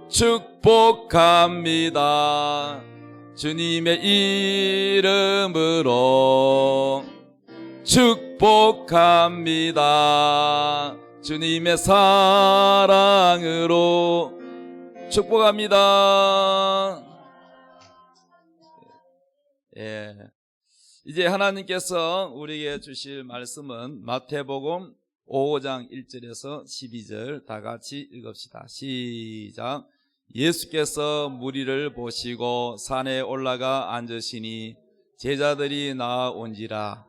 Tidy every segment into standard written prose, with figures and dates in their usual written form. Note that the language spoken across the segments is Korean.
축복합니다. 주님의 이름으로 축복합니다. 주님의 사랑으로 축복합니다. 예. 이제 하나님께서 우리에게 주실 말씀은 마태복음 5장 1절에서 12절 다 같이 읽읍시다. 시작. 예수께서 무리를 보시고 산에 올라가 앉으시니 제자들이 나아온지라.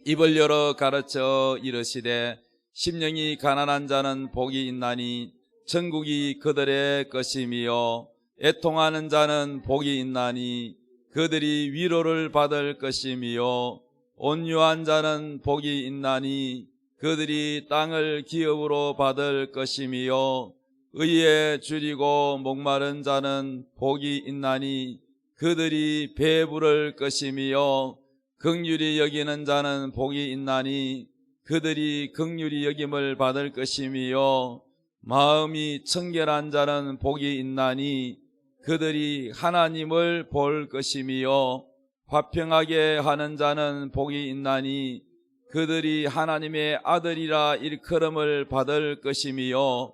입을 열어 가르쳐 이르시되 심령이 가난한 자는 복이 있나니 천국이 그들의 것이며 애통하는 자는 복이 있나니 그들이 위로를 받을 것이며 온유한 자는 복이 있나니 그들이 땅을 기업으로 받을 것이며 의에 줄이고 목마른 자는 복이 있나니 그들이 배부를 것이며 긍휼히 여기는 자는 복이 있나니 그들이 긍휼히 여김을 받을 것이며 마음이 청결한 자는 복이 있나니 그들이 하나님을 볼 것이며 화평하게 하는 자는 복이 있나니 그들이 하나님의 아들이라 일컬음을 받을 것이며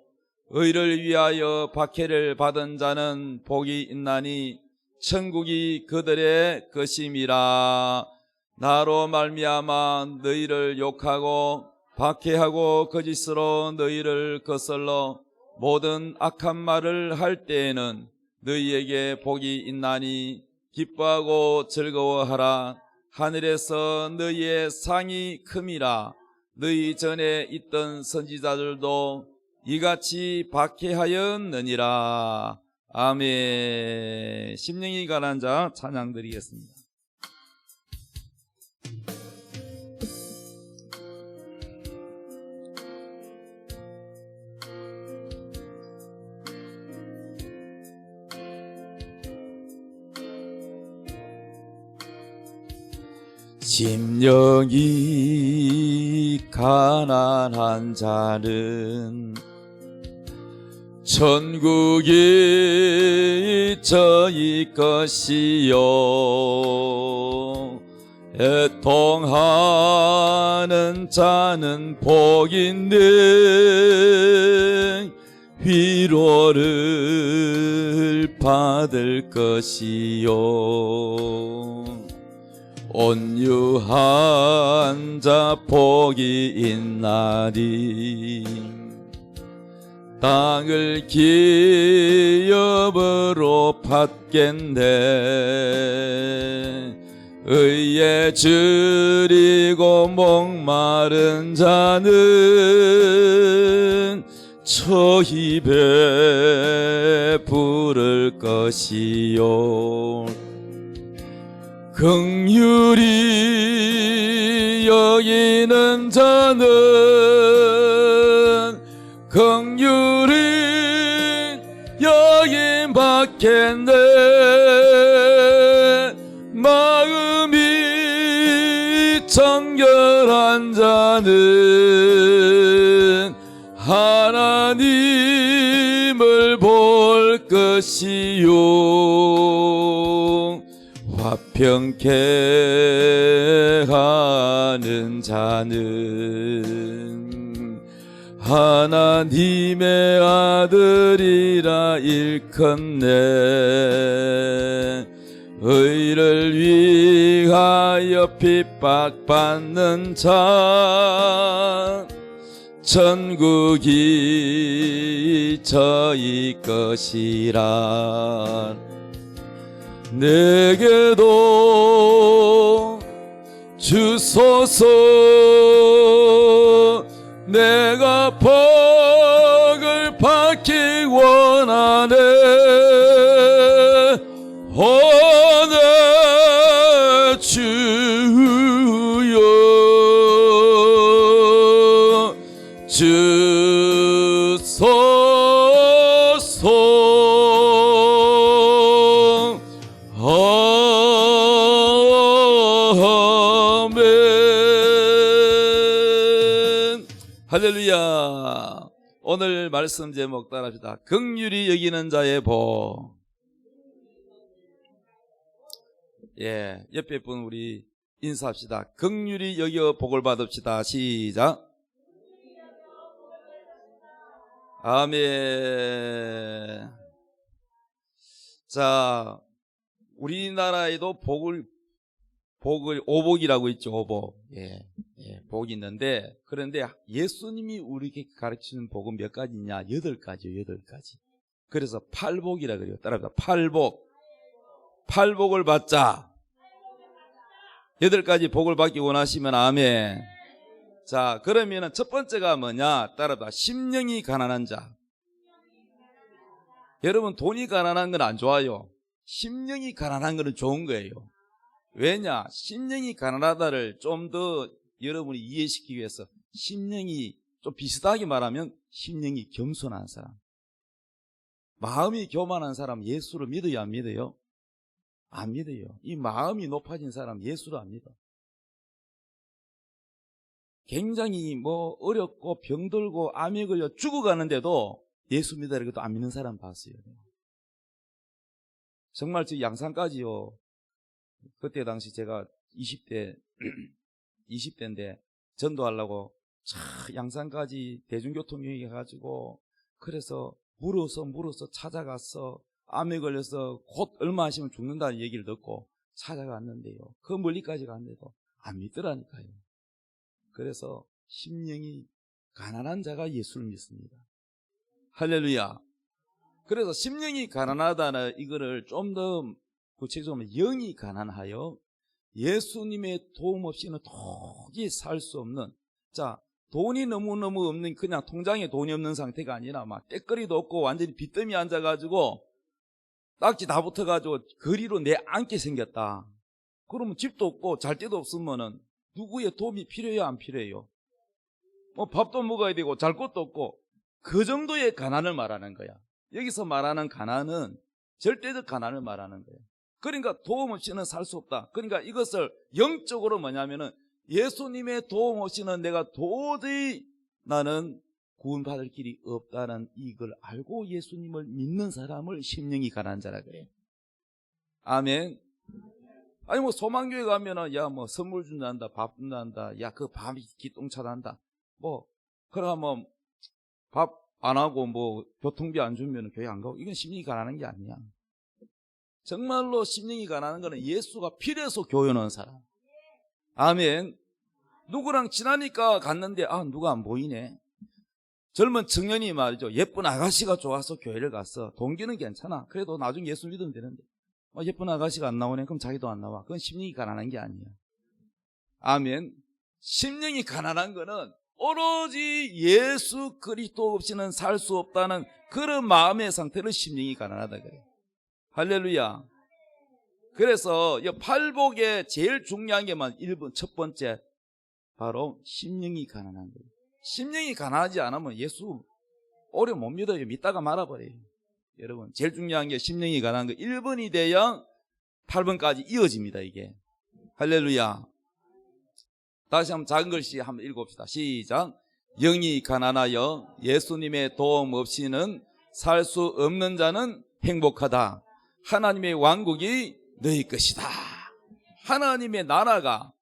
의를 위하여 박해를 받은 자는 복이 있나니 천국이 그들의 것임이라. 나로 말미암아 너희를 욕하고 박해하고 거짓으로 너희를 거슬러 모든 악한 말을 할 때에는 너희에게 복이 있나니 기뻐하고 즐거워하라. 하늘에서 너희의 상이 큼이라. 너희 전에 있던 선지자들도 이같이 박해하였느니라. 아멘. 심령이 가난한 자 찬양 드리겠습니다. 심령이 가난한 자는 천국이 저희 것이요 애통하는 자는 복 있는 위로를 받을 것이요 온유한 자 복이 있나니 땅을 기업으로 받겠네. 의에 줄이고 목마른 자는 초히 배부를 것이요 긍휼히 여기는 자는 긍휼히 여김 받겠네. 마음이 청결한 자는 하나님을 볼 것이요 화평케 하는 자는 하나님의 아들이라 일컫네. 의를 위하여 핍박받는 자 천국이 저희 것이라. 내게도 주소서. 내가 복을 받기 원하네. 내 주여 주소서. 아멘. 할렐루야. 오늘 말씀 제목 따라합시다. 긍휼히 여기는 자의 복. 예, 옆에 분 우리 인사합시다. 긍휼히 여겨 복을 받읍시다. 시작. 아멘. 자, 우리나라에도 복을 오복이라고 있죠. 오복. 예, 복이 있는데, 그런데 예수님이 우리에게 가르치는 복은 몇 가지냐? 8가지요. 8가지. 그래서 팔복이라 그래요. 따라합니다. 팔복. 팔복을 받자. 8가지 복을 받기 원하시면 아멘. 자, 그러면은 첫 번째가 뭐냐? 따라합니다. 심령이 가난한 자. 여러분, 돈이 가난한 건 안 좋아요. 심령이 가난한 건 좋은 거예요. 왜냐? 심령이 가난하다를 좀 더 여러분이 이해시키기 위해서 심령이 좀 비슷하게 말하면 심령이 겸손한 사람, 마음이 교만한 사람 예수를 믿어요, 안 믿어요? 안 믿어요. 이 마음이 높아진 사람 예수를 안 믿어. 굉장히 어렵고 병들고 암에 걸려 죽어가는데도 예수 믿으라 해도 안 믿는 사람 봤어요. 정말 저 양산까지요. 그때 당시 제가 20대인데 전도하려고 양산까지 대중교통용이 가지고 그래서 물어서 찾아갔어. 암에 걸려서 곧 얼마 하시면 죽는다는 얘기를 듣고 찾아갔는데요. 그 멀리까지 갔는데도 안 믿더라니까요. 그래서 심령이 가난한 자가 예수를 믿습니다. 할렐루야. 그래서 심령이 가난하다는 이거를 좀 더 구체적으로 영이 가난하여 예수님의 도움 없이는 도저히 살 수 없는, 자, 돈이 너무너무 없는, 그냥 통장에 돈이 없는 상태가 아니라 막 떼거리도 없고 완전히 빚더미 앉아가지고 딱지 다 붙어가지고 거리로 내앉게 생겼다. 그러면 집도 없고 잘 데도 없으면은 누구의 도움이 필요해요, 안 필요해요? 밥도 먹어야 되고 잘 것도 없고 그 정도의 가난을 말하는 거야. 여기서 말하는 가난은 절대적 가난을 말하는 거예요. 그러니까 도움 없이는 살 수 없다. 그러니까 이것을 영적으로 뭐냐면은 예수님의 도움 없이는 내가 도저히 나는 구원받을 길이 없다는 이걸 알고 예수님을 믿는 사람을 심령이 가난한 자라 그래요. 아멘. 아니 소망교회 가면은 선물 준단다, 밥 준단다, 그 밥이 기똥차단다. 그러면 밥 안 하고 교통비 안 주면 교회 안 가고, 이건 심령이 가난한 게 아니야. 정말로 심령이 가난한 거는 예수가 필요해서 교회 오는 사람. 아멘. 누구랑 지나니까 갔는데 누가 안 보이네. 젊은 청년이 말이죠, 예쁜 아가씨가 좋아서 교회를 갔어. 동기는 괜찮아. 그래도 나중에 예수 믿으면 되는데 예쁜 아가씨가 안 나오네. 그럼 자기도 안 나와. 그건 심령이 가난한 게 아니야. 아멘. 심령이 가난한 거는 오로지 예수 그리스도 없이는 살 수 없다는 그런 마음의 상태를 심령이 가난하다 그래요. 할렐루야. 그래서 이 팔복에 제일 중요한 게만 1번 첫 번째 바로 심령이 가난한 거예요. 심령이 가난하지 않으면 예수 오래 못 믿어요. 믿다가 말아버려요. 여러분, 제일 중요한 게 심령이 가난한 거. 1번이 돼야 8번까지 이어집니다, 이게. 할렐루야. 다시 한번 작은 글씨 한번 읽어봅시다. 시작. 영이 가난하여 예수님의 도움 없이는 살 수 없는 자는 행복하다. 하나님의 왕국이 너희 것이다. 하나님의 나라가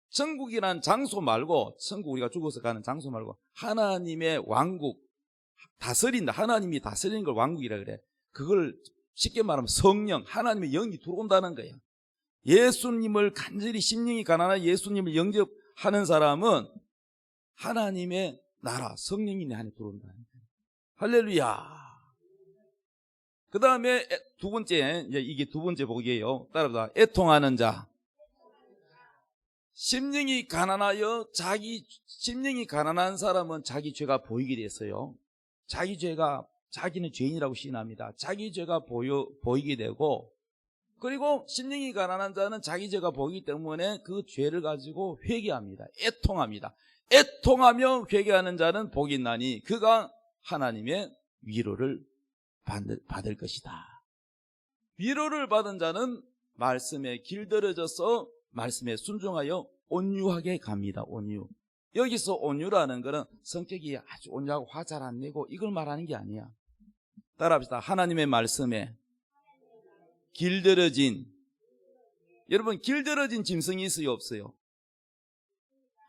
천국이란 장소 말고, 천국 우리가 죽어서 가는 장소 말고 하나님의 왕국, 다스린다. 하나님이 다스리는 걸 왕국이라 그래. 그걸 쉽게 말하면 성령, 하나님의 영이 들어온다는 거야. 예수님을 간절히 심령이 가난한 예수님을 영접하는 사람은 하나님의 나라, 성령이 내 안에 들어온다는 거야. 할렐루야. 그 다음에 두 번째, 이게 두 번째 복이에요. 따라합니다. 애통하는 자. 심령이 가난하여 심령이 가난한 사람은 자기 죄가 보이게 됐어요. 자기 죄가, 자기는 죄인이라고 시인합니다. 자기 죄가 보이게 되고, 그리고 심령이 가난한 자는 자기 죄가 보이기 때문에 그 죄를 가지고 회개합니다. 애통합니다. 애통하며 회개하는 자는 복이 있나니 그가 하나님의 위로를 받을 것이다. 위로를 받은 자는 말씀에 길들여져서 말씀에 순종하여 온유하게 갑니다. 온유. 여기서 온유라는 것은 성격이 아주 온유하고 화 잘 안 내고 이걸 말하는 게 아니야. 따라합시다. 하나님의 말씀에 길들여진, 여러분 길들여진 짐승이 있어요 없어요?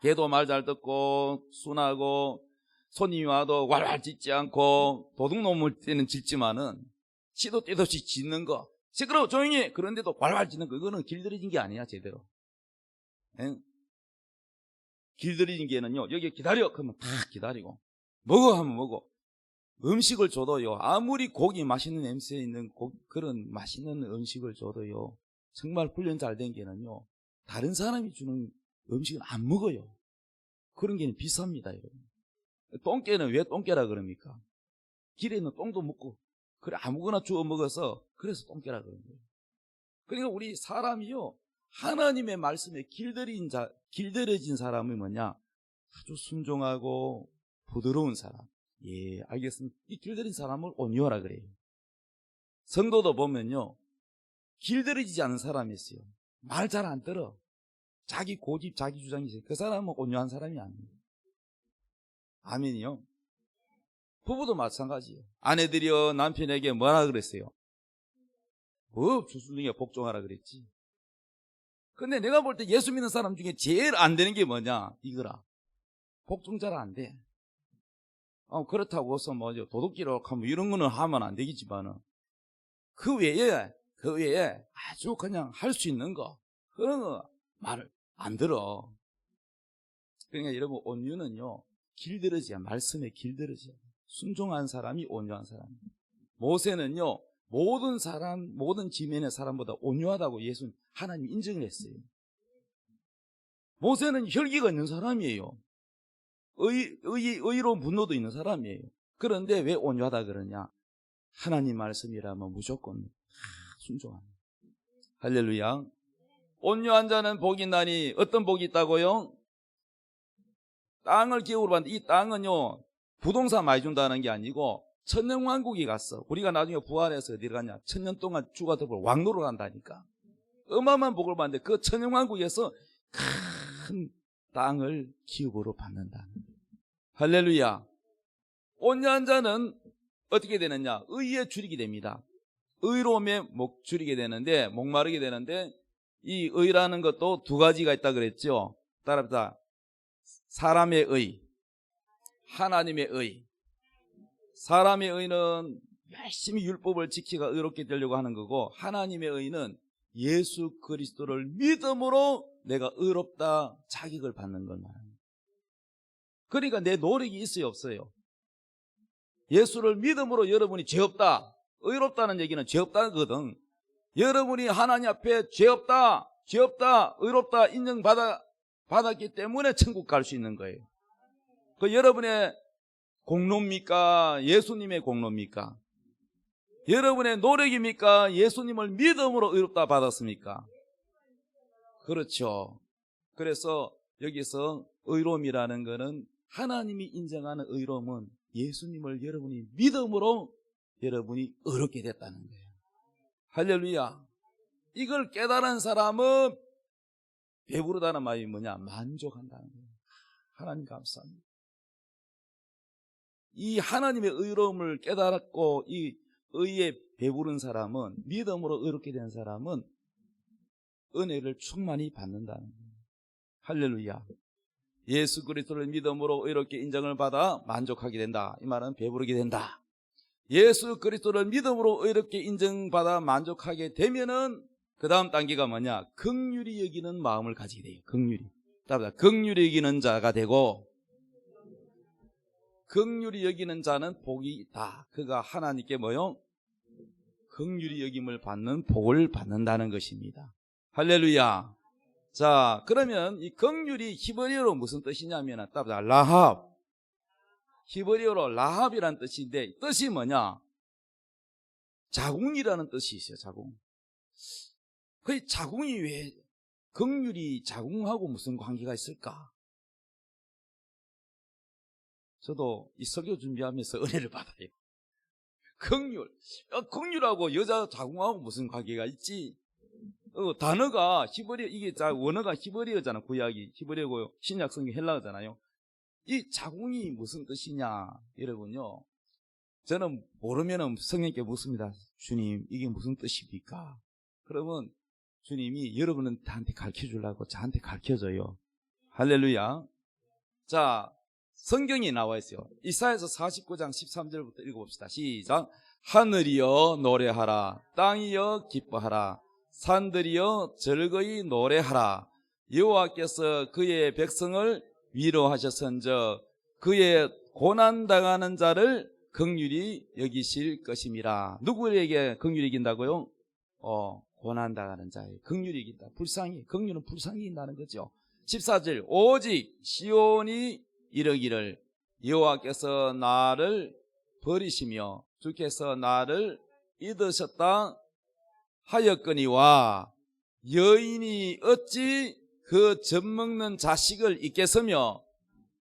걔도 말 잘 듣고 순하고 손님이 와도 왈왈 짖지 않고 도둑놈을 때는 짖지만은 시도 때도 없이 짖는 거, 시끄러워 조용히 해. 그런데도 왈왈 짖는 거, 이거는 길들여진 게 아니야 제대로. 에? 길들여진 게는요, 여기 기다려 그러면 다 기다리고, 먹어 하면 먹어. 음식을 줘도요, 아무리 고기 맛있는 냄새 있는 그런 맛있는 음식을 줘도요, 정말 훈련 잘 된 게는요, 다른 사람이 주는 음식은 안 먹어요. 그런 게는 비쌉니다 여러분. 똥개는 왜 똥개라 그럽니까? 길에 있는 똥도 먹고 그래 아무거나 주워 먹어서 그래서 똥개라 그런 거예요. 그러니까 우리 사람이요, 하나님의 말씀에 길들여진 사람이 뭐냐? 아주 순종하고 부드러운 사람. 예, 알겠습니다. 이 길들여진 사람을 온유하라 그래요. 성도도 보면요, 길들여지지 않은 사람이 있어요. 말 잘 안 들어. 자기 고집, 자기 주장이 있어요. 그 사람은 온유한 사람이 아니에요. 아멘이요. 부부도 마찬가지예요. 아내들이요, 남편에게 뭐라 그랬어요? 주순이가 복종하라 그랬지. 근데 내가 볼 때 예수 믿는 사람 중에 제일 안 되는 게 뭐냐? 이거라. 복종 잘 안 돼. 그렇다고 해서 도둑질을 하면 이런 거는 하면 안 되겠지만은, 그 외에 아주 그냥 할 수 있는 거, 그런 거 말을 안 들어. 그러니까 여러분, 온유는요, 길들여져야, 말씀에 길들여져야. 순종한 사람이 온유한 사람. 모세는요, 모든 지면의 사람보다 온유하다고 하나님이 인정을 했어요. 모세는 혈기가 있는 사람이에요. 의로운 분노도 있는 사람이에요. 그런데 왜 온유하다 그러냐? 하나님 말씀이라면 무조건 순종합니다. 할렐루야. 온유한 자는 복이 있나니, 어떤 복이 있다고요? 땅을 기업으로 받는데, 이 땅은요, 부동산 많이 준다는 게 아니고 천년왕국이 갔어. 우리가 나중에 부활해서 어디를 가냐? 천년 동안 주가 더불어 왕노를 한다니까. 어마어마한 복을 받는데 그 천년왕국에서 큰 땅을 기업으로 받는다. 할렐루야. 온유한 자는 어떻게 되느냐? 의에 줄이게 됩니다. 의로움에 줄이게 되는데, 목마르게 되는데, 이 의라는 것도 두 가지가 있다 그랬죠. 따라합시다. 사람의 의, 하나님의 의. 사람의 의는 열심히 율법을 지키가 의롭게 되려고 하는 거고, 하나님의 의는 예수 그리스도를 믿음으로 내가 의롭다 자격을 받는 걸 말합니다. 그러니까 내 노력이 있어요 없어요? 예수를 믿음으로 여러분이 죄 없다, 의롭다는 얘기는 죄 없다거든. 여러분이 하나님 앞에 죄 없다, 의롭다 인정받았기 때문에 천국 갈 수 있는 거예요. 그 여러분의 공로입니까? 예수님의 공로입니까? 여러분의 노력입니까? 예수님을 믿음으로 의롭다 받았습니까? 그렇죠. 그래서 여기서 의로움이라는 것은, 하나님이 인정하는 의로움은 예수님을 여러분이 믿음으로 여러분이 의롭게 됐다는 거예요. 할렐루야. 이걸 깨달은 사람은 배부르다는 말이 뭐냐? 만족한다는 거예요. 하나님 감사합니다. 이 하나님의 의로움을 깨달았고 이 의에 배부른 사람은, 믿음으로 의롭게 된 사람은 은혜를 충만히 받는다는 거예요. 할렐루야. 예수 그리스도를 믿음으로 의롭게 인정을 받아 만족하게 된다. 이 말은 배부르게 된다. 예수 그리스도를 믿음으로 의롭게 인정받아 만족하게 되면은 그 다음 단계가 뭐냐? 긍휼히 여기는 마음을 가지게 돼요. 긍휼히. 따라서 긍휼히 여기는 자가 되고, 긍휼히 여기는 자는 복이 있다. 그가 하나님께 뭐요? 긍휼히 여김을 받는 복을 받는다는 것입니다. 할렐루야. 자, 그러면 이 긍휼이 히브리어로 무슨 뜻이냐면, 따라서 라합. 히브리어로 라합이라는 뜻인데, 뜻이 뭐냐? 자궁이라는 뜻이 있어요. 자궁. 그 자궁이 왜, 긍휼이 자궁하고 무슨 관계가 있을까? 저도 이 설교 준비하면서 은혜를 받아요. 긍휼하고 여자 자궁하고 무슨 관계가 있지? 단어가 히브리어, 이게 원어가 히브리어잖아. 구약이 히브리어고 신약 성경 헬라어잖아요. 이 자궁이 무슨 뜻이냐? 여러분요, 저는 모르면 성령께 묻습니다. 주님, 이게 무슨 뜻입니까? 그러면 주님이 여러분한테 가르쳐 주려고 저한테 가르쳐 줘요. 할렐루야. 자, 성경이 나와 있어요. 이사야서 49장 13절부터 읽어봅시다. 시작. 하늘이여 노래하라, 땅이여 기뻐하라, 산들이여 즐거이 노래하라. 여호와께서 그의 백성을 위로하셨은즉 그의 고난당하는 자를 긍휼히 여기실 것임이라. 누구에게 긍휼히 여긴다고요? 고난당하는 자에 긍휼히 여긴다. 불쌍히, 긍휼은 불쌍히 여긴다는 거죠. 14절. 오직 시온이 이르기를 여호와께서 나를 버리시며 주께서 나를 잊으셨다 하였거니와 여인이 어찌 그 젖먹는 자식을 잊겠으며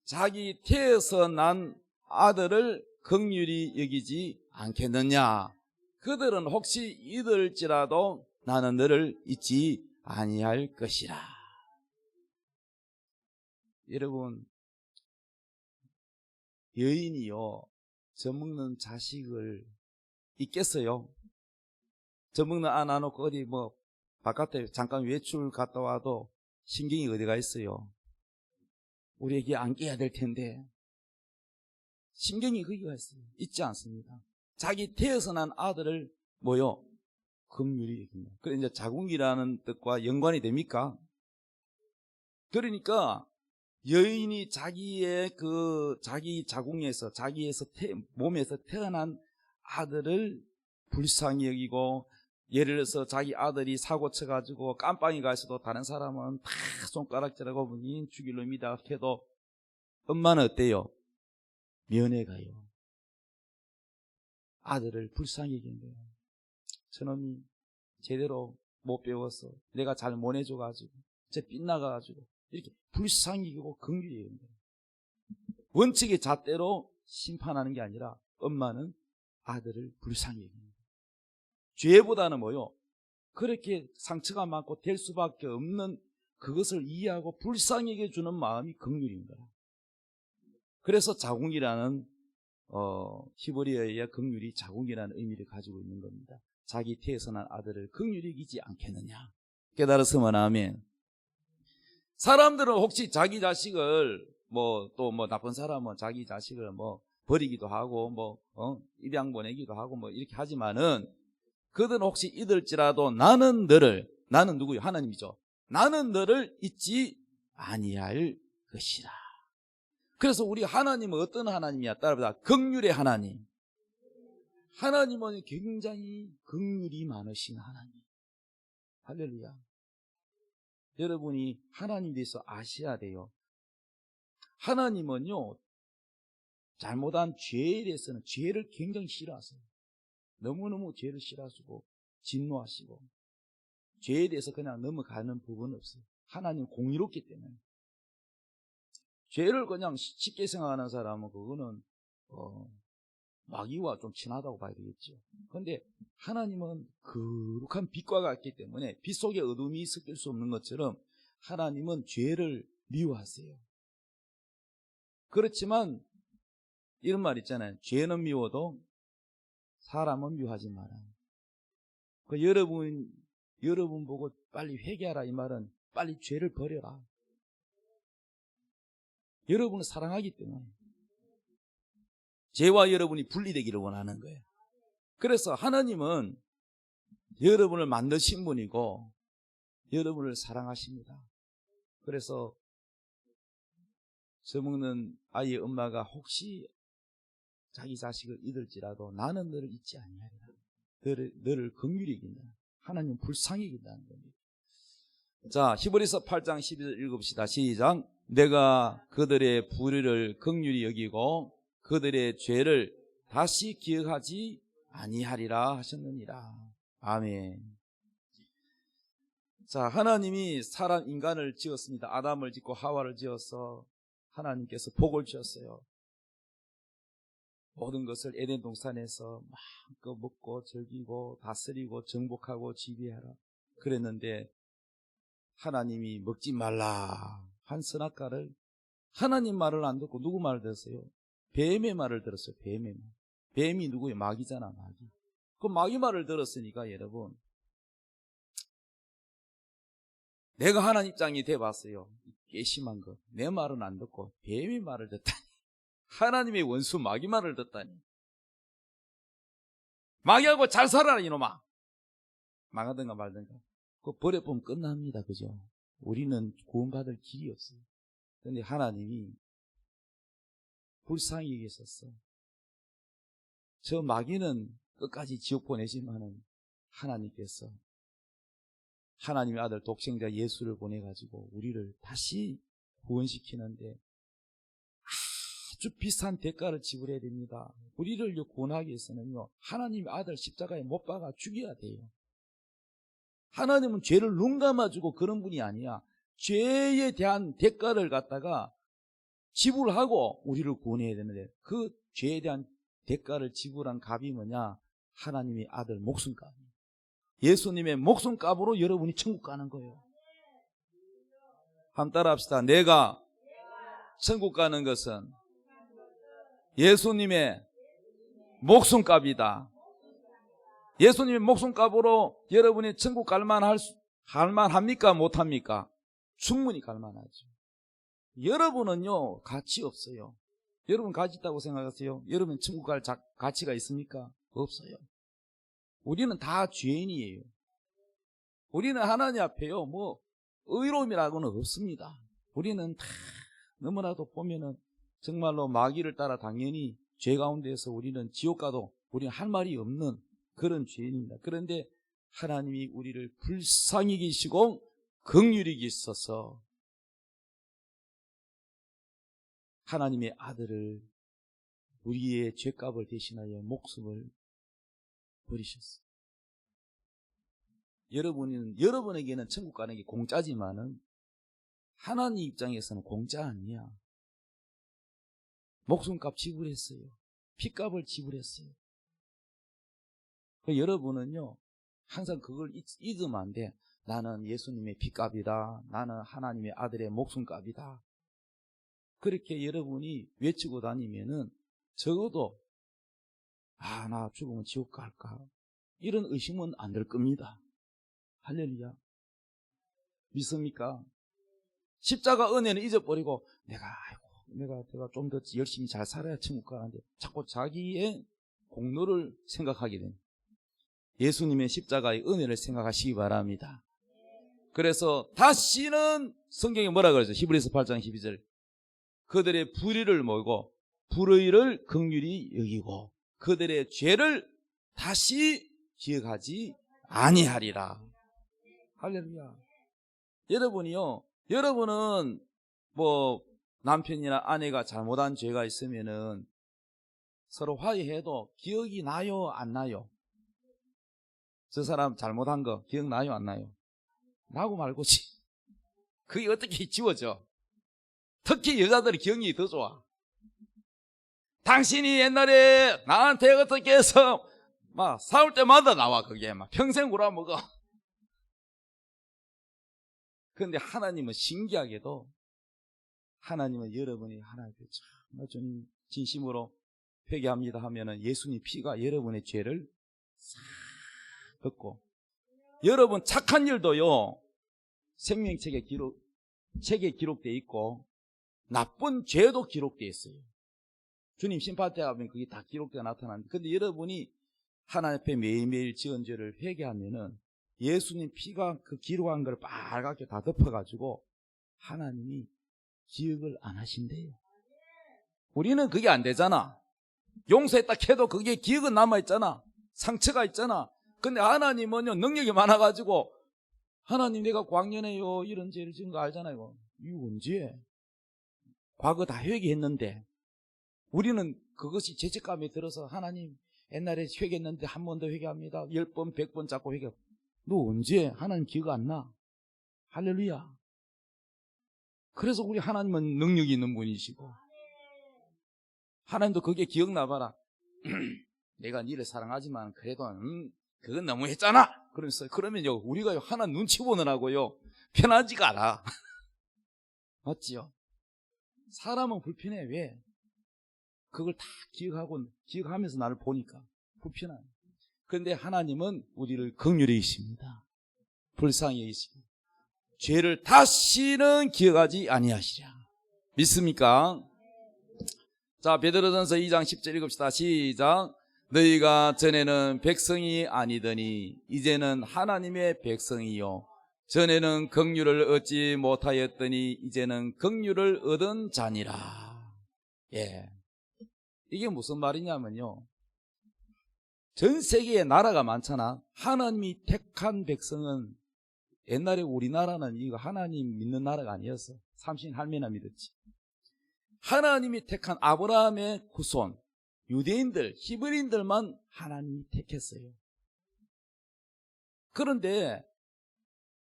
자기 태에서 난 아들을 긍휼히 여기지 않겠느냐. 그들은 혹시 잊을지라도 나는 너를 잊지 아니할 것이라. 여러분, 여인이요 젖먹는 자식을 잊겠어요? 젖먹는 안 안놓고 어디 바깥에 잠깐 외출 갔다 와도 신경이 어디가 있어요? 우리에게 안겨야 될 텐데 신경이 거기가 있어요. 잊지 않습니다. 자기 태에서 난 아들을 긍휼히 여긴다. 그래 이제 자궁이라는 뜻과 연관이 됩니까? 그러니까 여인이 자기 자궁에서 몸에서 태어난 아들을 불쌍히 여기고, 예를 들어서 자기 아들이 사고 쳐가지고 깜빵이 가서도 다른 사람은 다 손가락질하고 보니 죽일 놈이다 해도 엄마는 어때요? 면회가요. 아들을 불쌍히 여기는 거예요. 저놈이 제대로 못 배워서 내가 잘 못 해줘가지고 쟤 빗나가가지고 이렇게 불쌍히 여기고 긍휼히 여기는 거예요. 원칙의 잣대로 심판하는 게 아니라 엄마는 아들을 불쌍히 여기는 거예요. 죄보다는 그렇게 상처가 많고 될 수밖에 없는 그것을 이해하고 불쌍히 여겨주는 마음이 긍휼인 거예요. 그래서 자궁이라는 히브리어의 긍휼이 자궁이라는 의미를 가지고 있는 겁니다. 자기 태에서 난 아들을 긍휼히 여기지 않겠느냐. 깨달았으면 아멘. 사람들은 혹시 자기 자식을 또 나쁜 사람은 자기 자식을 버리기도 하고 입양 보내기도 하고 이렇게 하지만은 그들은 혹시 잊을지라도 나는 누구요? 하나님이죠. 나는 너를 잊지 아니할 것이라. 그래서 우리 하나님은 어떤 하나님이야? 따라보자. 긍휼의 하나님. 하나님은 굉장히 긍휼이 많으신 하나님. 할렐루야. 여러분이 하나님에 대해서 아셔야 돼요. 하나님은요, 잘못한 죄에 대해서는 죄를 굉장히 싫어하세요. 너무너무 죄를 싫어하시고 진노하시고 죄에 대해서 그냥 넘어가는 부분은 없어요. 하나님 공의롭기 때문에. 죄를 그냥 쉽게 생각하는 사람은 그거는 마귀와 좀 친하다고 봐야 되겠죠. 그런데 하나님은 거룩한 빛과 같기 때문에 빛 속에 어둠이 섞일 수 없는 것처럼 하나님은 죄를 미워하세요. 그렇지만 이런 말 있잖아요. 죄는 미워도 사람은 미워하지 마라. 여러분 보고 빨리 회개하라 이 말은 빨리 죄를 버려라. 여러분을 사랑하기 때문에 죄와 여러분이 분리되기를 원하는 거예요. 그래서 하나님은 여러분을 만드신 분이고 여러분을 사랑하십니다. 그래서 젖먹는 아이의 엄마가 혹시 자기 자식을 잊을지라도 나는 너를 잊지 아니하리라. 너를 긍휼히 여긴다. 하나님 불쌍히 여긴다는 겁니다. 자, 히브리서 8장 12절 읽읍시다. 시작. 내가 그들의 불의를 긍휼히 여기고 그들의 죄를 다시 기억하지 아니하리라 하셨느니라. 아멘. 자, 하나님이 인간을 지었습니다. 아담을 짓고 하와를 지어서 하나님께서 복을 주셨어요. 모든 것을 에덴 동산에서 마음껏 먹고 즐기고 다스리고 정복하고 지배하라 그랬는데 하나님이 먹지 말라 한 선악과를 하나님 말을 안 듣고 누구 말을 들었어요? 뱀의 말을 들었어요. 뱀의 말. 뱀이 누구예요? 마귀잖아, 마귀. 그 마귀 말을 들었으니까 여러분, 내가 하나님 입장이 돼봤어요. 괘씸한 거. 내 말은 안 듣고 뱀의 말을 듣다니. 하나님의 원수 마귀 말을 듣다니. 마귀하고 잘 살아라 이놈아. 망하든가 말든가. 그거 버려보면 끝납니다. 그죠? 우리는 구원받을 길이 없어요. 그런데 하나님이 불쌍히 여기셨어. 저 마귀는 끝까지 지옥 보내지만은 하나님께서 하나님의 아들 독생자 예수를 보내가지고 우리를 다시 구원시키는데 아주 비싼 대가를 지불해야 됩니다. 우리를 구원하기 위해서는요, 하나님의 아들 십자가에 못 박아 죽여야 돼요. 하나님은 죄를 눈 감아주고 그런 분이 아니야. 죄에 대한 대가를 갖다가 지불하고 우리를 구원해야 되는데, 그 죄에 대한 대가를 지불한 값이 뭐냐? 하나님의 아들 목숨값. 예수님의 목숨값으로 여러분이 천국 가는 거예요. 한번 따라 합시다. 내가 천국 가는 것은 예수님의 목숨값이다. 예수님의 목숨값으로 여러분이 천국 갈만합니까? 못합니까? 충분히 갈만하죠. 여러분은요, 가치 없어요. 여러분 가치 있다고 생각하세요? 여러분 천국 갈 가치가 있습니까? 없어요. 우리는 다 죄인이에요. 우리는 하나님 앞에요, 의로움이라고는 없습니다. 우리는 다 너무나도 보면은 정말로 마귀를 따라 당연히 죄 가운데서 우리는 지옥 가도 우리는 할 말이 없는 그런 죄인입니다. 그런데 하나님이 우리를 불쌍히 계시고 긍휼히 계셔서 하나님의 아들을 우리의 죄값을 대신하여 목숨을 버리셨어요. 여러분에게는 천국 가는 게 공짜지만은 하나님 입장에서는 공짜 아니야. 목숨값 지불했어요. 피값을 지불했어요. 여러분은요, 항상 그걸 잊으면 안 돼. 나는 예수님의 피값이다. 나는 하나님의 아들의 목숨값이다. 그렇게 여러분이 외치고 다니면은 적어도 나 죽으면 지옥 갈까? 이런 의심은 안 될 겁니다. 할렐루야. 믿습니까? 십자가 은혜는 잊어버리고 내가 좀 더 열심히 잘 살아야 천국 가는데 자꾸 자기의 공로를 생각하게 됩니다. 예수님의 십자가의 은혜를 생각하시기 바랍니다. 그래서 다시는 성경에 뭐라 그러죠? 히브리서 8장 12절. 그들의 불의를 모이고 불의를 긍휼히 여기고 그들의 죄를 다시 기억하지 아니하리라. 할렐루야. 여러분은 남편이나 아내가 잘못한 죄가 있으면은 서로 화해해도 기억이 나요, 안 나요? 저 사람 잘못한 거 기억나요, 안 나요? 나고 말고지. 그게 어떻게 지워져? 특히 여자들이 기억력이 더 좋아. 당신이 옛날에 나한테 어떻게 해서 막 싸울 때마다 나와. 그게 막 평생 울어먹어. 그런데 하나님은 신기하게도 하나님은 여러분이 하나님께 정말 좀 진심으로 회개합니다 하면은 예수님 피가 여러분의 죄를 싹 덮고, 여러분 착한 일도요 생명책에 기록되어 있고 나쁜 죄도 기록되어 있어요. 주님 심판 때 가면 그게 다 기록되어 나타나는데, 근데 여러분이 하나님 앞에 매일매일 지은 죄를 회개하면은 예수님 피가 그 기록한 걸 빨갛게 다 덮어가지고 하나님이 기억을 안 하신대요. 우리는 그게 안 되잖아. 용서했다 해도 그게 기억은 남아있잖아. 상처가 있잖아. 근데 하나님은요 능력이 많아가지고, 하나님 내가 광년에요 이런 죄를 지은 거 알잖아요. 이거 언제? 과거 다 회개했는데. 우리는 그것이 죄책감이 들어서 하나님 옛날에 회개했는데 한 번 더 회개합니다. 10번 100번 자꾸 회개. 너 언제? 하나님 기억 안 나? 할렐루야. 그래서 우리 하나님은 능력이 있는 분이시고, 하나님도 그게 기억나봐라. 내가 니를 사랑하지만 그래도 그건 너무했잖아. 그러면요 우리가 하나 눈치 보느라고요 편하지가 않아. 맞지요? 사람은 불편해. 왜? 그걸 다 기억하면서 나를 보니까 불편해. 그런데 하나님은 우리를 긍휼히 여기십니다. 불쌍히 여기십니다. 죄를 다시는 기억하지 아니하시랴. 믿습니까? 자, 베드로전서 2장 10절 읽읍시다. 시작. 너희가 전에는 백성이 아니더니 이제는 하나님의 백성이요 전에는 긍휼을 얻지 못하였더니 이제는 긍휼을 얻은 자니라. 예. 이게 무슨 말이냐면요, 전 세계에 나라가 많잖아. 하나님이 택한 백성은, 옛날에 우리나라는 이거 하나님 믿는 나라가 아니었어. 삼신 할매나 믿었지. 하나님이 택한 아브라함의 후손 유대인들, 히브리인들만 하나님이 택했어요. 그런데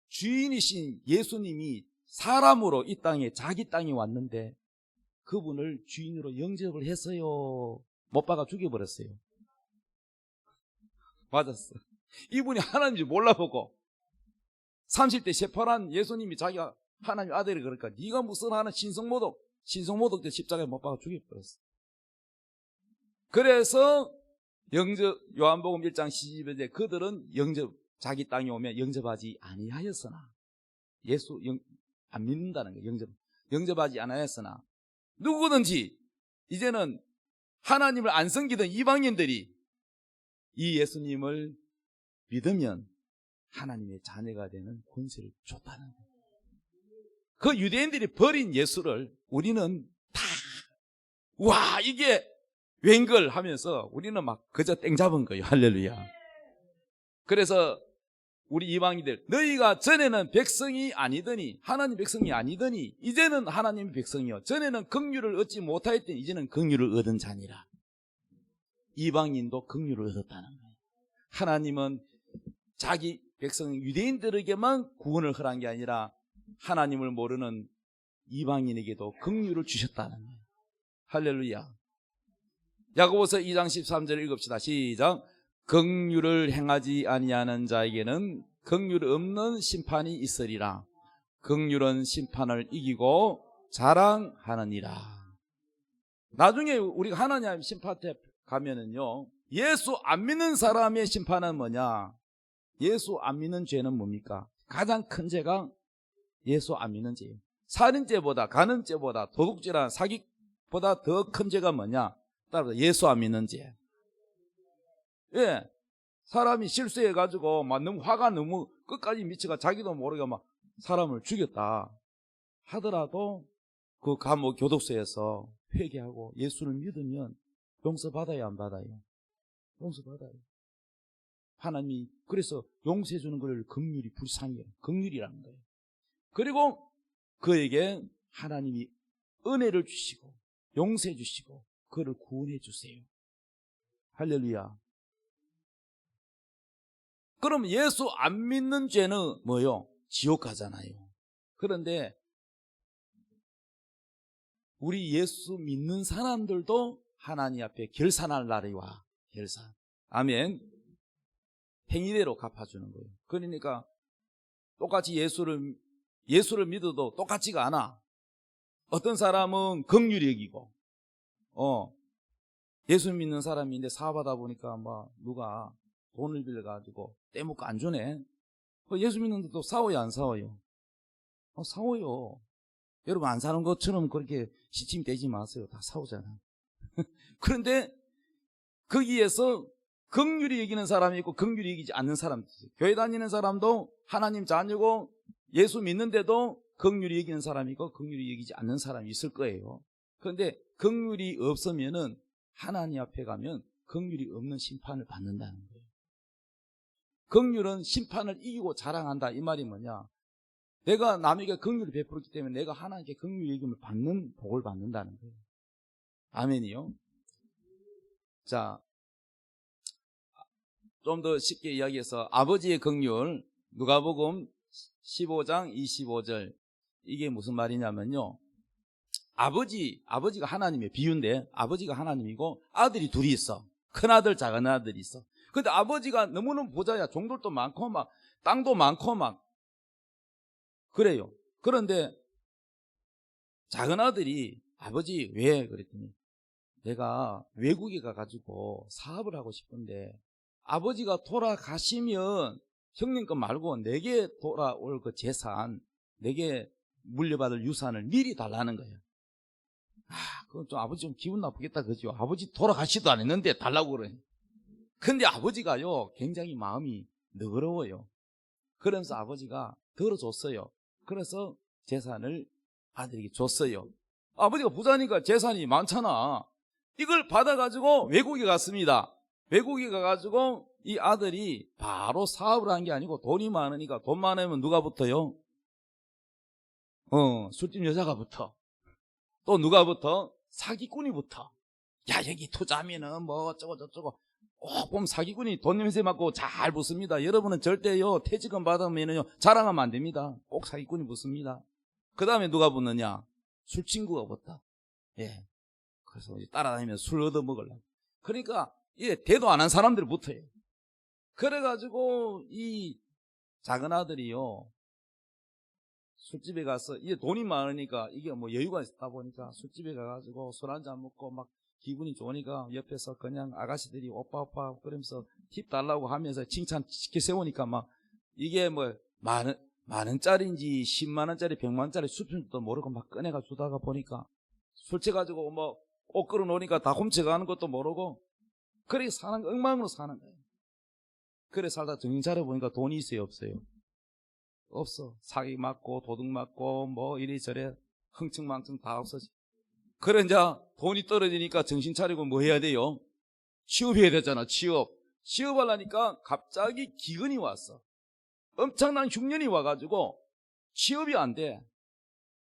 주인이신 예수님이 사람으로 이 땅에, 자기 땅에 왔는데 그분을 주인으로 영접을 했어요? 못 박아 죽여버렸어요? 맞았어. 이분이 하나님인지 몰라보고 30대 세파란 예수님이 자기가 하나님 아들이, 그러니까 네가 무슨 하나 신성모독 때 십자가에 못 박아 죽여버렸어. 그래서 요한복음 1장 12절에 그들은 자기 땅에 오면 영접하지 아니하였으나, 예수 안 믿는다는 거예요. 영접하지 아니하였으나 누구든지 이제는 하나님을 안 섬기던 이방인들이 이 예수님을 믿으면 하나님의 자녀가 되는 권세를 줬다는 거예요. 그 유대인들이 버린 예수를 우리는 다, 와, 이게 웬걸 하면서 우리는 막 그저 땡 잡은 거예요. 할렐루야. 그래서 우리 이방인들, 너희가 전에는 백성이 아니더니, 하나님 백성이 아니더니 이제는 하나님의 백성이요 전에는 긍휼을 얻지 못하였더니 이제는 긍휼을 얻은 자니라. 이방인도 긍휼을 얻었다는 거예요. 하나님은 자기 백성 유대인들에게만 구원을 허락한 게 아니라 하나님을 모르는 이방인에게도 긍휼을 주셨다는 거예요. 할렐루야. 야고보서 2장 13절 읽읍시다. 시작. 긍휼을 행하지 아니하는 자에게는 긍휼 없는 심판이 있으리라. 긍휼은 심판을 이기고 자랑하느니라. 나중에 우리가 하나님 심판대 가면은요, 예수 안 믿는 사람의 심판은 뭐냐? 예수 안 믿는 죄는 뭡니까? 가장 큰 죄가 예수 안 믿는 죄예요. 살인죄보다, 간음죄보다, 도둑죄나 사기보다 더 큰 죄가 뭐냐? 따라서 예수 안 믿는 죄. 예, 사람이 실수해가지고 막 너무 화가 너무 끝까지 미쳐가 자기도 모르게 막 사람을 죽였다 하더라도 그 감옥 교도소에서 회개하고 예수를 믿으면 용서받아요, 안 받아요? 용서받아요. 하나님이 그래서 용서해 주는 걸 긍휼이, 불쌍해요. 긍휼이라는 거예요. 그리고 그에게 하나님이 은혜를 주시고 용서해 주시고 그를 구원해 주세요. 할렐루야. 그럼 예수 안 믿는 죄는 뭐요? 지옥 가잖아요. 그런데 우리 예수 믿는 사람들도 하나님 앞에 결산할 날이 와. 결산. 아멘. 행위대로 갚아주는 거예요. 그러니까 똑같이 예수를 믿어도 똑같지가 않아. 어떤 사람은 긍휼히 여기고, 예수 믿는 사람인데 사업하다 보니까 막 누가 돈을 빌려가지고 떼먹고 안 주네. 예수 믿는데도 싸워요, 안 싸워요? 싸워요. 여러분, 안 사는 것처럼 그렇게 시침 떼지 마세요. 다 싸우잖아. 그런데 거기에서 긍휼히 여기는 사람이 있고 긍휼히 여기지 않는 사람도 있어요. 교회 다니는 사람도 하나님 자녀고 예수 믿는데도 긍휼히 여기는 사람이 있고 긍휼히 여기지 않는 사람이 있을 거예요. 그런데 긍휼이 없으면은 하나님 앞에 가면 긍휼이 없는 심판을 받는다는 거예요. 긍휼은 심판을 이기고 자랑한다, 이 말이 뭐냐? 내가 남에게 긍휼을 베풀었기 때문에 내가 하나님께 긍휼히 여김을 받는, 복을 받는다는 거예요. 아멘이요. 자, 좀 더 쉽게 이야기해서 아버지의 긍휼, 누가복음 15장 25절, 이게 무슨 말이냐면요, 아버지가 하나님의 비유인데, 아버지가 하나님이고 아들이 둘이 있어. 큰아들 작은아들이 있어. 근데 아버지가 너무너무 부자야. 종들도 많고 막 땅도 많고 막 그래요. 그런데 작은아들이 아버지 왜? 그랬더니 내가 외국에 가가지고 사업을 하고 싶은데 아버지가 돌아가시면 형님 거 말고 내게 돌아올 그 재산, 내게 물려받을 유산을 미리 달라는 거예요. 그건 좀 아버지 좀 기분 나쁘겠다 그죠? 아버지 돌아가시도 안 했는데 달라고 그래. 근데 아버지가요 굉장히 마음이 너그러워요. 그러면서 아버지가 들어줬어요. 그래서 재산을 아들에게 줬어요. 아버지가 부자니까 재산이 많잖아. 이걸 받아가지고 외국에 갔습니다. 외국에 가가지고 이 아들이 바로 사업을 한 게 아니고 돈이 많으니까, 돈 많으면 누가 붙어요? 술집 여자가 붙어. 또 누가 붙어? 사기꾼이 붙어. 야, 여기 투자하면은 뭐 어쩌고 저쩌고. 꼭 보면 사기꾼이 돈 냄새 맡고 잘 붙습니다. 여러분은 절대요 퇴직금 받으면요 자랑하면 안 됩니다. 꼭 사기꾼이 붙습니다. 그 다음에 누가 붙느냐? 술 친구가 붙다. 예. 그래서 따라다니면서 술 얻어 먹으려고. 그러니까 대도 안 한 사람들이 붙어요. 그래가지고 이 작은 아들이요 술집에 가서 이게 돈이 많으니까 이게 뭐 여유가 있다 보니까 술집에 가가지고 술 한잔 먹고 막 기분이 좋으니까 옆에서 그냥 아가씨들이 오빠 그러면서 팁 달라고 하면서 칭찬 시켜 세우니까 막 이게 뭐 만 원짜리인지 10만 원짜리 100만 원짜리 수표도 모르고 막 꺼내가 주다가 보니까 술 취해가지고 뭐 옷 끌어놓으니까 다 훔쳐가는 것도 모르고 그렇게 사는 거 엉망으로 사는 거예요. 그래 살다 정신 차려보니까 돈이 있어요 없어요? 없어. 사기 맞고 도둑 맞고 뭐 이리저리 흥청망청 다 없어지. 그래 이제 돈이 떨어지니까 정신 차리고 뭐 해야 돼요? 취업해야 되잖아. 취업하려니까 갑자기 기근이 왔어. 엄청난 흉년이 와가지고 취업이 안 돼.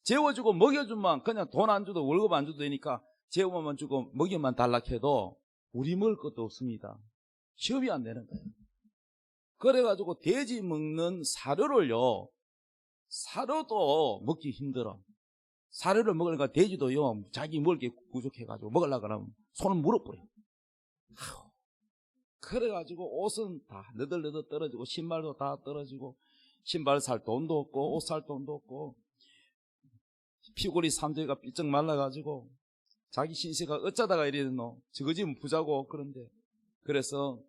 재워주고 먹여주면 그냥 돈 안 줘도 월급 안 줘도 되니까 재워만 주고 먹여만 달라 해도 우리 먹을 것도 없습니다. 취업이 안 되는 거예요. 그래가지고 돼지 먹는 사료를요 사료도 먹기 힘들어. 사료를 먹으니까 돼지도요 자기 먹을 게 부족해가지고 먹으려고 하면 손을 물어버려. 그래가지고 옷은 다 너덜너덜 떨어지고 신발도 다 떨어지고 신발 살 돈도 없고 옷 살 돈도 없고 피골이 삼재가 삐쩍 말라가지고 자기 신세가 어쩌다가 이랬노 저거 지금 부자고. 그런데 그래서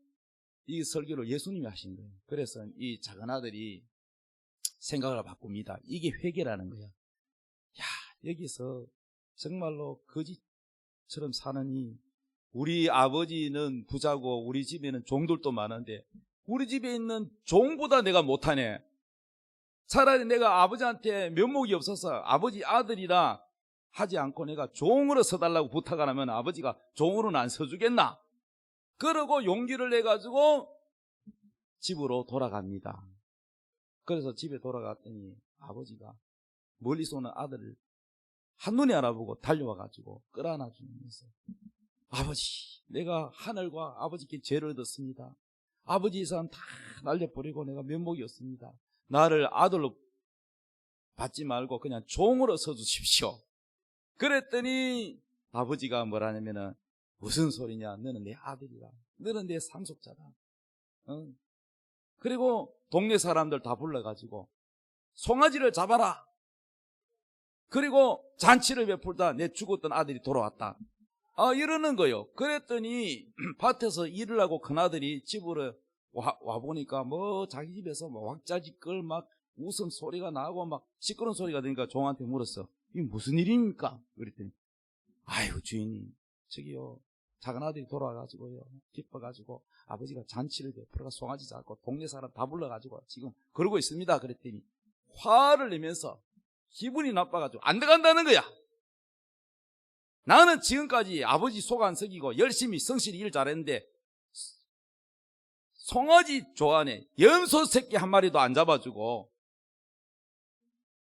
이 설교를 예수님이 하신 거예요. 그래서 이 작은 아들이 생각을 바꿉니다. 이게 회개라는 거야. 야, 여기서 정말로 거지처럼 사느니 우리 아버지는 부자고 우리 집에는 종들도 많은데 우리 집에 있는 종보다 내가 못하네. 차라리 내가 아버지한테 면목이 없어서 아버지 아들이라 하지 않고 내가 종으로 서달라고 부탁을 하면 아버지가 종으로는 안 서주겠나? 그러고 용기를 내가지고 집으로 돌아갑니다. 그래서 집에 돌아갔더니 아버지가 멀리서 오는 아들을 한눈에 알아보고 달려와가지고 끌어안아주면서 아버지, 내가 하늘과 아버지께 죄를 졌습니다. 아버지 산 다 날려버리고 내가 면목이 없습니다. 나를 아들로 받지 말고 그냥 종으로 서주십시오. 그랬더니 아버지가 뭐라냐면은 무슨 소리냐? 너는 내 아들이라. 너는 내 상속자다. 그리고 동네 사람들 다 불러가지고 송아지를 잡아라. 그리고 잔치를 베풀다 내 죽었던 아들이 돌아왔다. 이러는 거요. 그랬더니 밭에서 일을 하고 큰아들이 집으로 와보니까 뭐 자기 집에서 뭐 왁자지껄 막 웃음 소리가 나고 막 시끄러운 소리가 되니까 종한테 물었어. 이게 무슨 일입니까? 그랬더니 아이고 주인님 저기요 작은 아들이 돌아와가지고요 기뻐가지고 아버지가 잔치를 베풀어가 송아지 잡고 동네 사람 다 불러가지고 지금 그러고 있습니다. 그랬더니 화를 내면서 기분이 나빠가지고 안 들어간다는 거야. 나는 지금까지 아버지 속 안 썩이고 열심히 성실히 일 잘했는데 송아지 좋아하네. 염소 새끼 한 마리도 안 잡아주고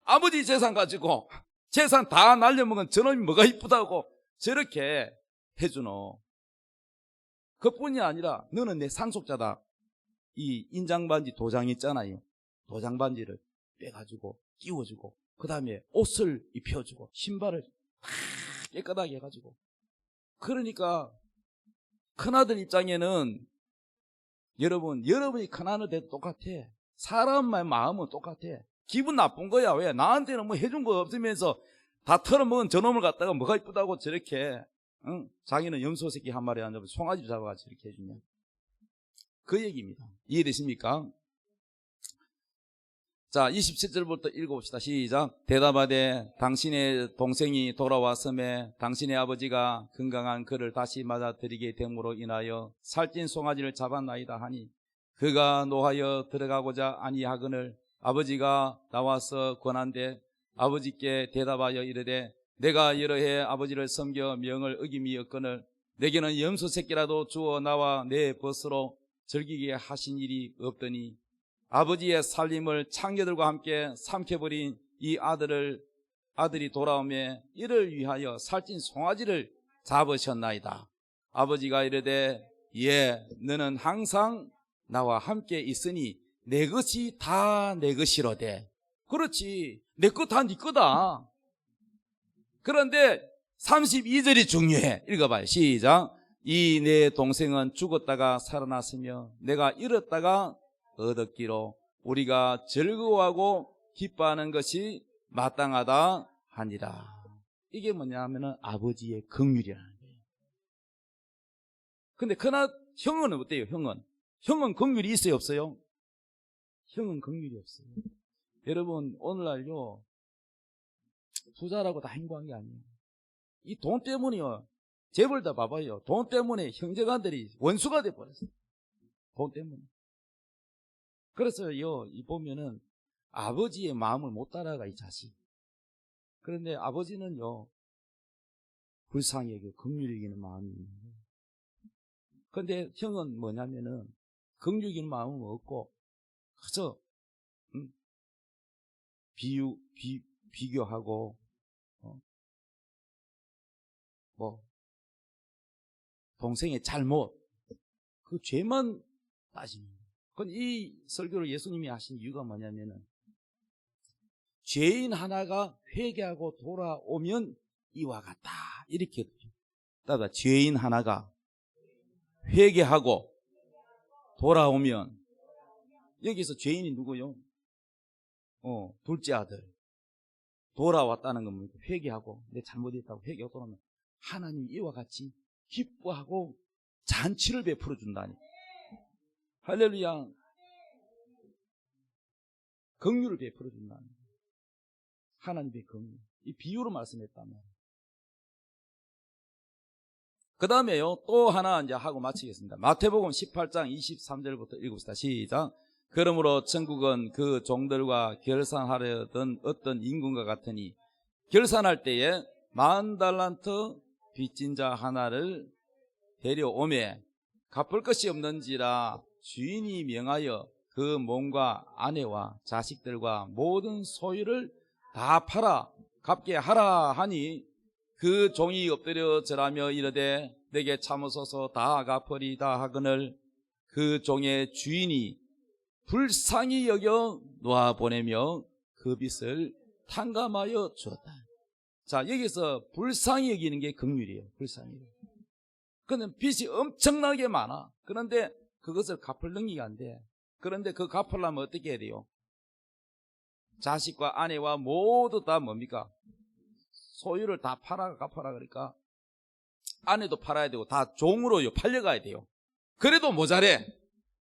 아버지 재산 가지고 재산 다 날려먹은 저놈이 뭐가 이쁘다고 저렇게 해주노. 그뿐이 아니라 너는 내 상속자다. 이 인장반지 도장 있잖아요. 도장반지를 빼가지고 끼워주고 그 다음에 옷을 입혀주고 신발을 깨끗하게 해가지고. 그러니까 큰아들 입장에는 여러분이 큰아들 돼도 똑같아. 사람의 마음은 똑같아. 기분 나쁜 거야. 왜? 나한테는 뭐 해준 거 없으면서 다 털어먹은 저놈을 갖다가 뭐가 이쁘다고 저렇게, 응? 자기는 염소 새끼 한 마리 안 잡고 송아지 잡아가지고 이렇게 해주냐. 그 얘기입니다. 이해되십니까? 자, 27절부터 읽어봅시다. 시작. 대답하되 당신의 동생이 돌아왔음에 당신의 아버지가 건강한 그를 다시 맞아들이게 됨으로 인하여 살찐 송아지를 잡았나이다 하니 그가 노하여 들어가고자 아니하거늘 아버지가 나와서 권한대 아버지께 대답하여 이르되 내가 여러 해 아버지를 섬겨 명을 어김이 없거늘 내게는 염소 새끼라도 주어 나와 내 벗으로 즐기게 하신 일이 없더니 아버지의 살림을 창녀들과 함께 삼켜버린 이 아들이 돌아오매 이를 위하여 살찐 송아지를 잡으셨나이다. 아버지가 이르되 예, 너는 항상 나와 함께 있으니 내 것이 다 내 것이로되. 그렇지, 내 것 다 네 거다. 그런데 32절이 중요해. 읽어봐요. 시작. 이 내 동생은 죽었다가 살아났으며 내가 잃었다가 얻었기로 우리가 즐거워하고 기뻐하는 것이 마땅하다 하니라. 이게 뭐냐 하면은 아버지의 긍휼이라는 거예요. 근데 그러나 형은 어때요? 형은 긍휼이 있어요, 없어요? 형은 긍휼이 없어요. 여러분, 오늘날요 부자라고 다 행복한 게 아니에요. 이 돈 때문에요. 재벌 다 봐봐요. 돈 때문에 형제간들이 원수가 돼버렸어요. 돈 때문에. 그래서요, 이 보면은 아버지의 마음을 못 따라가, 이 자식. 그런데 아버지는요, 불쌍히 여기고 긍휼히 여기는 마음이 있는 거예요. 그런데 형은 뭐냐면은 긍휼히 여기는 마음은 없고, 그래서 비교하고 동생의 잘못, 그 죄만 따지는 거예요. 그건 이 설교를 예수님이 하신 이유가 뭐냐면은 죄인 하나가 회개하고 돌아오면 이와 같다, 이렇게 따라 죄인 하나가 회개하고 돌아오면, 여기서 죄인이 누구요? 둘째 아들 돌아왔다는 건 회개하고 내 잘못했다고 회개하고 돌아오면 하나님 이와 같이 기뻐하고 잔치를 베풀어 준다니. 할렐루야. 긍휼을 베풀어 준다니. 하나님의 긍휼. 이 비유로 말씀했다면. 그 다음에요, 또 하나 이제 하고 마치겠습니다. 마태복음 18장 23절부터 읽읍시다. 시작. 그러므로 천국은 그 종들과 결산하려던 어떤 임금과 같으니 결산할 때에 10,000달란트 빚진 자 하나를 데려오매 갚을 것이 없는지라 주인이 명하여 그 몸과 아내와 자식들과 모든 소유를 다 팔아 갚게 하라 하니 그 종이 엎드려 절하며 이르되 내게 참으소서 다 갚으리다 하거늘 그 종의 주인이 불쌍히 여겨 놓아보내며 그 빚을 탕감하여 주었다. 자, 여기서 불쌍히 여기는 게 긍휼이에요. 불쌍히. 그런데 빚이 엄청나게 많아. 그런데 그것을 갚을 능력이 안 돼. 그런데 그 갚으려면 어떻게 해야 돼요? 자식과 아내와 모두 다 뭡니까? 소유를 다 팔아 갚아라. 그러니까 아내도 팔아야 되고 다 종으로 팔려가야 돼요. 그래도 모자래.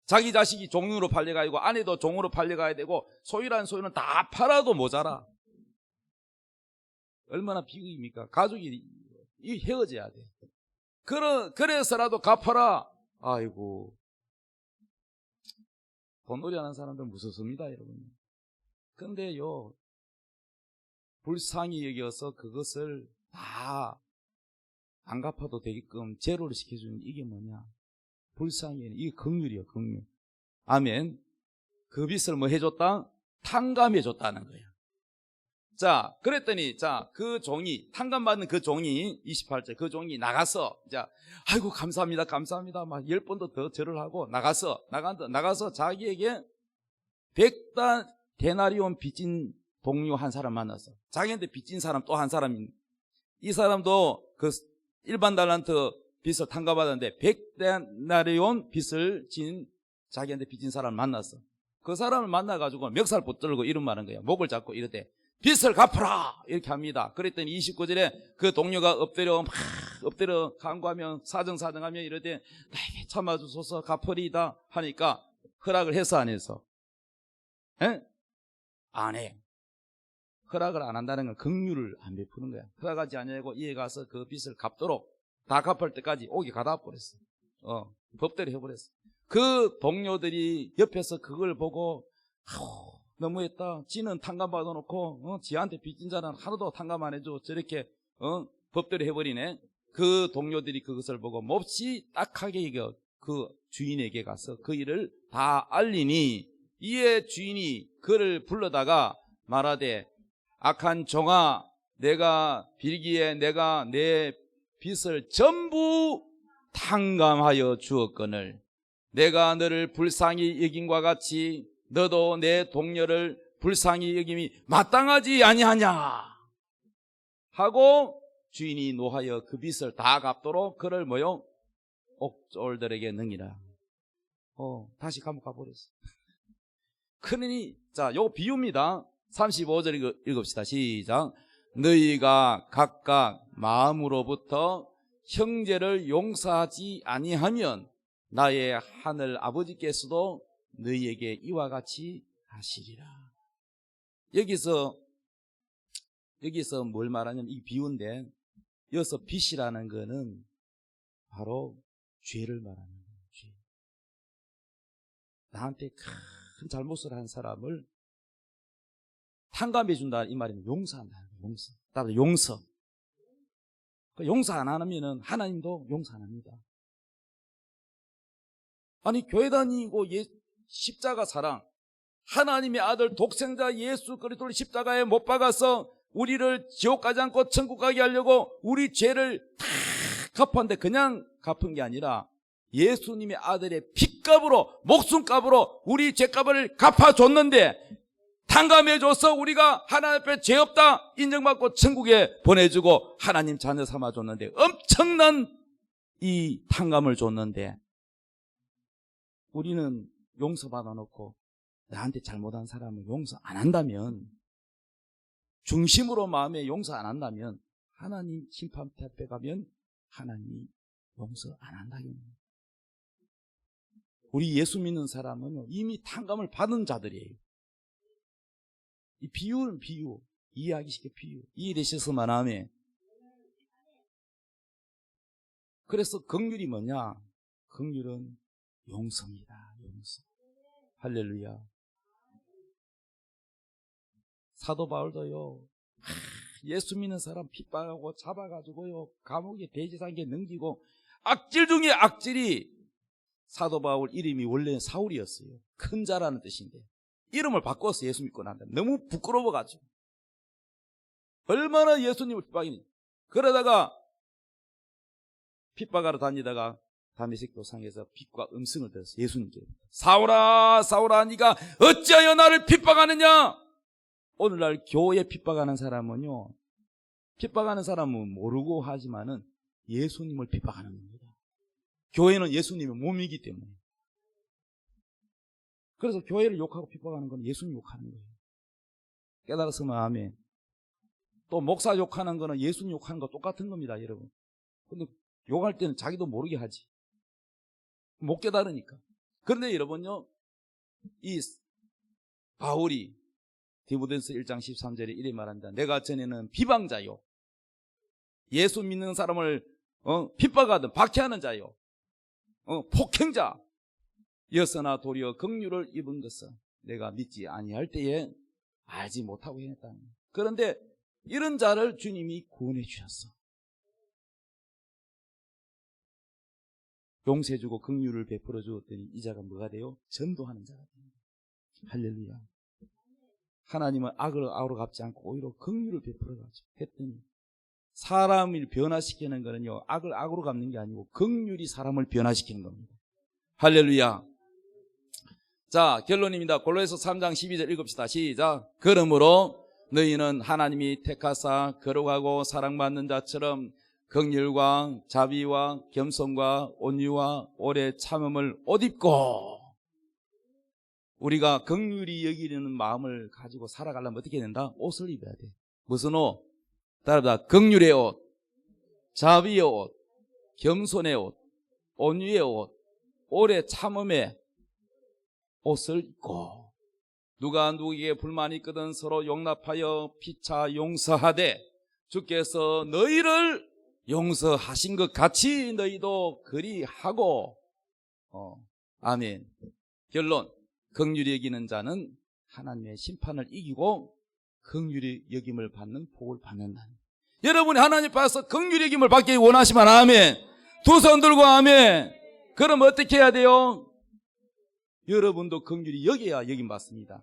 자기 자식이 종으로 팔려가야 되고 아내도 종으로 팔려가야 되고 소유라는 소유는 다 팔아도 모자라. 얼마나 비극입니까? 가족이 헤어져야 돼. 그래서라도 갚아라. 아이고, 돈놀이 하는 사람들 무섭습니다, 여러분. 그런데요, 불쌍히 여겨서 그것을 다 안 갚아도 되게끔 제로를 시켜주는 이게 뭐냐? 불쌍히 여기는 이게 긍휼이에요, 긍휼. 아멘. 그 빚을 뭐 해줬다? 탕감해줬다는 거예요. 자, 그랬더니, 자, 그 종이, 탕감받는 그 종이, 28절, 그 종이 나가서, 자, 아이고, 감사합니다, 감사합니다. 막 10번도 더 절을 하고, 나가서 자기에게 100데나리온 빚진 동료 한 사람 만났어. 자기한테 빚진 사람 또 한 사람이, 이 사람도 그 일반 달란트 빚을 탕감받았는데, 100데나리온 빚을 진 자기한테 빚진 사람을 만났어. 그 사람을 만나가지고 멱살 붙들고 이런 말한 거야. 목을 잡고 이러대. 빚을 갚아라 이렇게 합니다. 그랬더니 29절에 그 동료가 엎드려 간구하며 사정하며 이러되 나에게 참아주소서 갚으리이다 하니까 허락을 해서 안 해서? 안 해. 허락을 안 한다는 건 긍휼을 안 베푸는 거야. 허락하지 않냐고 이에 가서 그 빚을 갚도록 다 갚을 때까지 오기 가다 버렸어. 법대로 해버렸어. 그 동료들이 옆에서 그걸 보고 너무했다. 지는 탕감 받아놓고 지한테 빚진 자는 하나도 탕감 안 해줘. 저렇게 법대로 해버리네. 그 동료들이 그것을 보고 몹시 딱하게 그 주인에게 가서 그 일을 다 알리니 이에 주인이 그를 불러다가 말하되 악한 종아, 내가 빌기에 내가 내 빚을 전부 탕감하여 주었거늘 내가 너를 불쌍히 여김과 같이 너도 내 동료를 불쌍히 여김이 마땅하지 아니하냐 하고 주인이 노하여 그 빚을 다 갚도록 그를 옥졸들에게 능이라. 다시 감옥 가버렸어. 그러니 자, 요 비유입니다. 35절 읽읍시다. 시작. 너희가 각각 마음으로부터 형제를 용서하지 아니하면 나의 하늘 아버지께서도 너희에게 이와 같이 하시리라. 여기서 뭘 말하냐면 이 비유인데 여기서 빚이라는 거는 바로 죄를 말하는 거예요. 죄. 나한테 큰 잘못을 한 사람을 탕감해 준다 이 말이면 용서한다는 거예요. 용서. 따라서 용서. 용서 안 하면은 하나님도 용서 안 합니다. 아니 교회 다니고 십자가 사랑 하나님의 아들 독생자 예수 그리스도를 십자가에 못 박아서 우리를 지옥 가지 않고 천국 가게 하려고 우리 죄를 다 갚았는데 그냥 갚은 게 아니라 예수님의 아들의 핏값으로 목숨값으로 우리 죄값을 갚아줬는데 탕감해줘서 우리가 하나님 앞에 죄 없다 인정받고 천국에 보내주고 하나님 자녀 삼아줬는데 엄청난 이 탕감을 줬는데 우리는 용서받아 놓고 나한테 잘못한 사람을 용서 안 한다면 중심으로 마음에 용서 안 한다면 하나님 심판 앞에 가면 하나님이 용서 안 한다겠네요. 우리 예수 믿는 사람은 이미 탕감을 받은 자들이에요. 이 비유는 비유, 이해하기 쉽게 비유. 이해되셔서만 하면. 그래서 긍휼이 뭐냐? 긍휼은 용서입니다. 용서. 할렐루야. 사도 바울도요. 예수 믿는 사람 핍박하고 잡아가지고요. 감옥에 대제사장에게 넘기고 악질 중에 악질이 사도 바울 이름이 원래 사울이었어요. 큰 자라는 뜻인데 이름을 바꿔서 예수 믿고 난다. 너무 부끄러워가지고 얼마나 예수님을 핍박이니. 그러다가 핍박하러 다니다가 다메섹 도상에서 빛과 음성을 들었어요. 예수님께 사울아 사울아 네가 어찌하여 나를 핍박하느냐. 오늘날 교회 핍박하는 사람은요, 핍박하는 사람은 모르고 하지만은 예수님을 핍박하는 겁니다. 교회는 예수님의 몸이기 때문에. 그래서 교회를 욕하고 핍박하는 건 예수님 욕하는 거예요. 깨달았으면 아멘. 또 목사 욕하는 거는 예수님 욕하는 거 똑같은 겁니다, 여러분. 근데 욕할 때는 자기도 모르게 하지. 못 깨달으니까. 그런데 여러분요, 이 바울이 디모데전서 1장 13절에 이래 말합니다. 내가 전에는 비방자요, 예수 믿는 사람을 핍박하든 박해하는 자요, 폭행자 였으나 도리어 긍휼을 입은 것은 내가 믿지 아니할 때에 알지 못하고 행했다는 거예요. 그런데 이런 자를 주님이 구원해 주셨어. 용서해주고 긍휼을 베풀어 주었더니 이 자가 뭐가 돼요? 전도하는 자가 됩니다. 할렐루야. 하나님은 악을 악으로 갚지 않고 오히려 긍휼을 베풀어 가지고 했더니 사람을 변화시키는 거는요, 악을 악으로 갚는 게 아니고 긍휼이 사람을 변화시키는 겁니다. 할렐루야. 자, 결론입니다. 골로새서 3장 12절 읽읍시다. 시작. 그러므로 너희는 하나님이 택하사 거룩하고 사랑받는 자처럼 긍휼과 자비와 겸손과 온유와 오래 참음을 옷입고, 우리가 긍휼히 여기는 마음을 가지고 살아가려면 어떻게 해야 된다? 옷을 입어야 돼. 무슨 옷? 따라합니다. 긍휼의 옷, 자비의 옷, 겸손의 옷, 온유의 옷, 오래 참음의 옷을 입고, 누가 누구에게 불만이 있거든 서로 용납하여 피차 용서하되 주께서 너희를 용서하신 것 같이 너희도 그리하고. 아멘. 결론, 긍휼히 여기는 자는 하나님의 심판을 이기고 긍휼히 여김을 받는 복을 받는다. 여러분이 하나님 앞에서 긍휼히 여김을 받기 원하시면 아멘. 두 손 들고 아멘. 그럼 어떻게 해야 돼요? 여러분도 긍휼히 여겨야 여김 받습니다.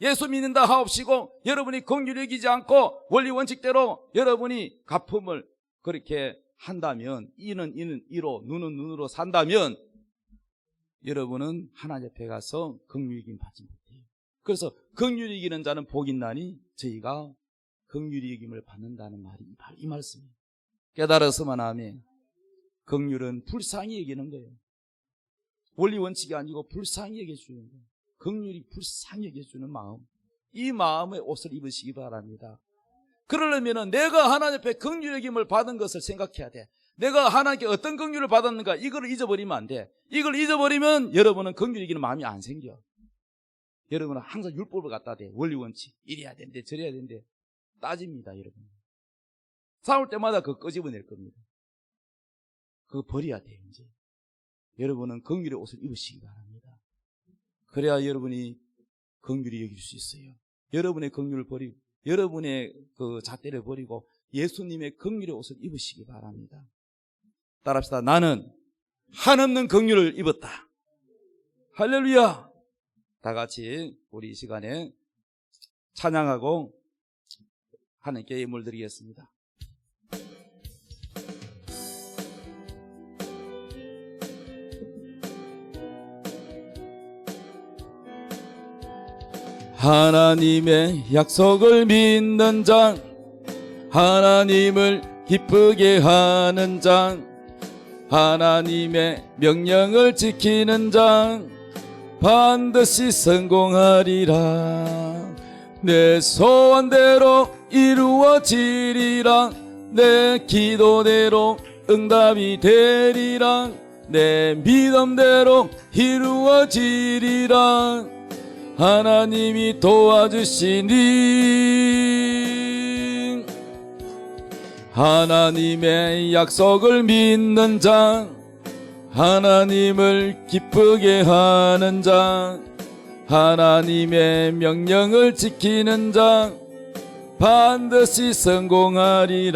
예수 믿는다 하옵시고 여러분이 긍휼히 여기지 않고 원리 원칙대로 여러분이 갚음을 그렇게 한다면, 이는 이로 눈은 눈으로 산다면 여러분은 하나님 앞에 가서 긍휼히 여김 받지 못해요. 그래서 긍휼히 여기는 자는 복이 있나니 저희가 긍휼히 여김을 받는다는 말이 바로 이 말씀이에요. 깨달았으면 아멘. 긍휼은 불쌍히 여기는 거예요. 원리 원칙이 아니고 불쌍히 여겨주는 거예요. 긍휼히 불쌍히 여겨주는 마음, 이 마음의 옷을 입으시기 바랍니다. 그러려면 내가 하나님 앞에 긍휼히 여김을 받은 것을 생각해야 돼. 내가 하나님께 어떤 긍휼을 받았는가, 이걸 잊어버리면 안 돼. 이걸 잊어버리면 여러분은 긍휼히 여기는 마음이 안 생겨. 여러분은 항상 율법을 갖다 대. 원리 원칙, 이래야 되는데 저래야 되는데 따집니다. 여러분 싸울 때마다 그거 끄집어낼 겁니다. 그거 버려야 돼요. 이제 여러분은 긍휼의 옷을 입으시기 바랍니다. 그래야 여러분이 긍휼히 여길 수 있어요. 여러분의 긍휼을 버리고 여러분의 그 잣대를 버리고 예수님의 긍휼의 옷을 입으시기 바랍니다. 따라합시다. 나는 한없는 긍휼을 입었다. 할렐루야. 다 같이 우리 이 시간에 찬양하고 하나님께 예물 드리겠습니다. 하나님의 약속을 믿는 자, 하나님을 기쁘게 하는 자, 하나님의 명령을 지키는 자 반드시 성공하리라. 내 소원대로 이루어지리라. 내 기도대로 응답이 되리라. 내 믿음대로 이루어지리라. 하나님이 도와주시니 하나님의 약속을 믿는 자, 하나님을 기쁘게 하는 자, 하나님의 명령을 지키는 자 반드시 성공하리라.